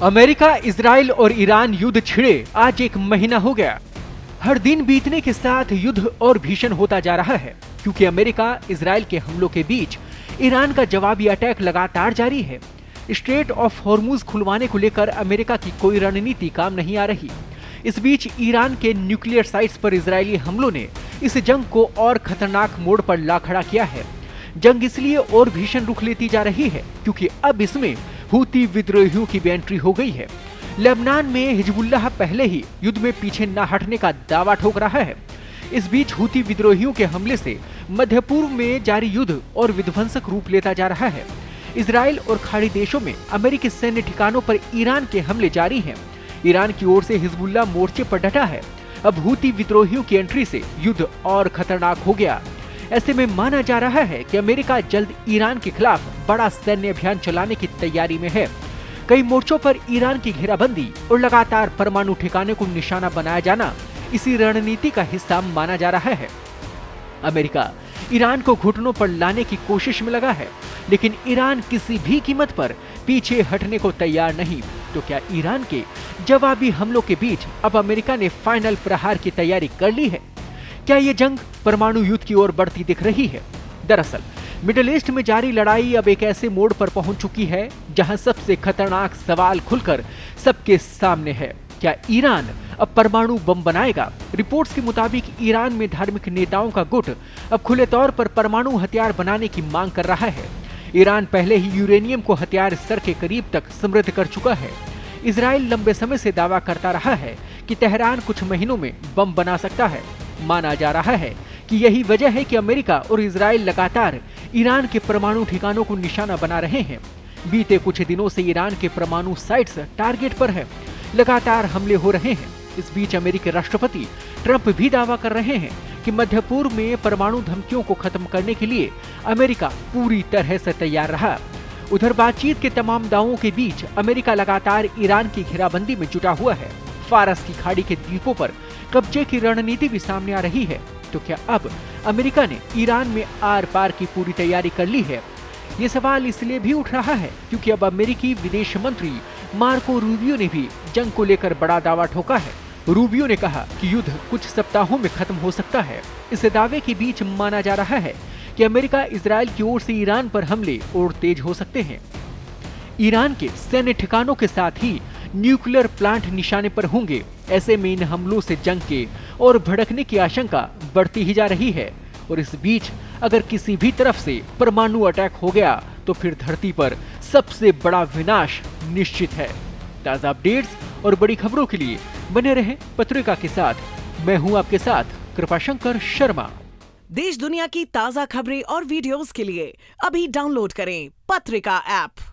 America, Israel और Iran युद्ध छिड़े आज 1 महीना हो गया। हर दिन बीतने के साथ युद्ध और भीषण होता जा रहा है, क्योंकि अमेरिका, इजराइल के हमलों के बीच ईरान का जवाबी अटैक लगातार जारी है। स्ट्रेट ऑफ हॉर्मुज खुलवाने को लेकर अमेरिका की कोई रणनीति काम नहीं आ रही। इस बीच ईरान के न्यूक्लियर साइट्स पर इजरायली हमलों ने इस जंग को और खतरनाक मोड़ पर ला खड़ा किया है। जंग इसलिए और भीषण रुख लेती जा रही है क्योंकि अब इसमें हूती विद्रोहियों की भी एंट्री हो गई है। लेबनान में हिजबुल्लाह पहले ही युद्ध में पीछे न हटने का दावा ठोक रहा है। इस बीच हूती विद्रोहियों के हमले से मध्य पूर्व में जारी युद्ध और विध्वंसक रूप लेता जा रहा है। इजराइल और खाड़ी देशों में अमेरिकी सैन्य ठिकानों पर ईरान के हमले जारी हैं। ईरान की ओर से हिजबुल्लाह मोर्चे पर डटा है। अब हूती विद्रोहियों की एंट्री से युद्ध और खतरनाक हो गया। ऐसे में माना जा रहा है कि अमेरिका जल्द ईरान के खिलाफ बड़ा सैन्य अभियान चलाने की तैयारी में है। कई मोर्चों पर ईरान की घेराबंदी और लगातार परमाणु ठिकाने को निशाना बनाया जाना इसी रणनीति का हिस्सा माना जा रहा है। अमेरिका ईरान को घुटनों पर लाने की कोशिश में लगा है, लेकिन ईरान किसी भी कीमत पर पीछे हटने को तैयार नहीं। तो क्या ईरान के जवाबी हमलों के बीच अब अमेरिका ने फाइनल प्रहार की तैयारी कर ली है? क्या ये जंग परमाणु युद्ध की ओर बढ़ती दिख रही है? दरअसल मिडिल ईस्ट में जारी लड़ाई अब एक ऐसे मोड़ पर पहुंच चुकी है जहां सबसे खतरनाक सवाल खुलकर सबके सामने है। क्या ईरान अब परमाणु बम बनाएगा? रिपोर्ट्स के मुताबिक ईरान में धार्मिक नेताओं का गुट अब खुले तौर पर परमाणु हथियार बनाने की मांग कर रहा है। ईरान पहले ही यूरेनियम को हथियार स्तर के करीब तक समृद्ध कर चुका है। इजराइल लंबे समय से दावा करता रहा है कि तेहरान कुछ महीनों में बम बना सकता है। माना जा रहा है कि यही वजह है कि अमेरिका और इजराइल लगातार ईरान के परमाणु ठिकानों को निशाना बना रहे हैं। बीते कुछ दिनों से ईरान के परमाणु साइट्स टारगेट पर है। लगातार हमले हो रहे हैं। इस बीच अमेरिकी राष्ट्रपति ट्रंप भी दावा कर रहे हैं कि मध्य पूर्व में परमाणु धमकियों को खत्म करने के लिए अमेरिका पूरी तरह से तैयार रहा। उधर बातचीत के तमाम दावों के बीच अमेरिका लगातार ईरान की घेराबंदी में जुटा हुआ है। फारस की खाड़ी के द्वीपों पर कब्जे की रणनीति भी सामने आ रही है। तो क्या अब अमेरिका ने ईरान में आर पार की पूरी तैयारी कर ली है? ये सवाल इसलिए भी उठ रहा है क्योंकि अब अमेरिकी विदेश मंत्री मार्को रूबियो ने भी जंग को लेकर बड़ा दावा ठोका है। रूबियो ने कहा कि युद्ध कुछ सप्ताहों में खत्म हो सकता है। इस दावे के बीच माना जा रहा है कि अमेरिका, इजराइल की ओर से ईरान पर हमले और तेज हो सकते हैं। ईरान के सैन्य ठिकानों के साथ ही न्यूक्लियर प्लांट निशाने पर होंगे। ऐसे में इन हमलों से जंग के और भड़कने की आशंका बढ़ती ही जा रही है। और इस बीच अगर किसी भी तरफ से परमाणु अटैक हो गया तो फिर धरती पर सबसे बड़ा विनाश निश्चित है। ताजा अपडेट्स और बड़ी खबरों के लिए बने रहें पत्रिका के साथ। मैं हूं आपके साथ कृपाशंकर शर्मा। देश दुनिया की ताजा खबरें और वीडियोस के लिए अभी डाउनलोड करें पत्रिका ऐप।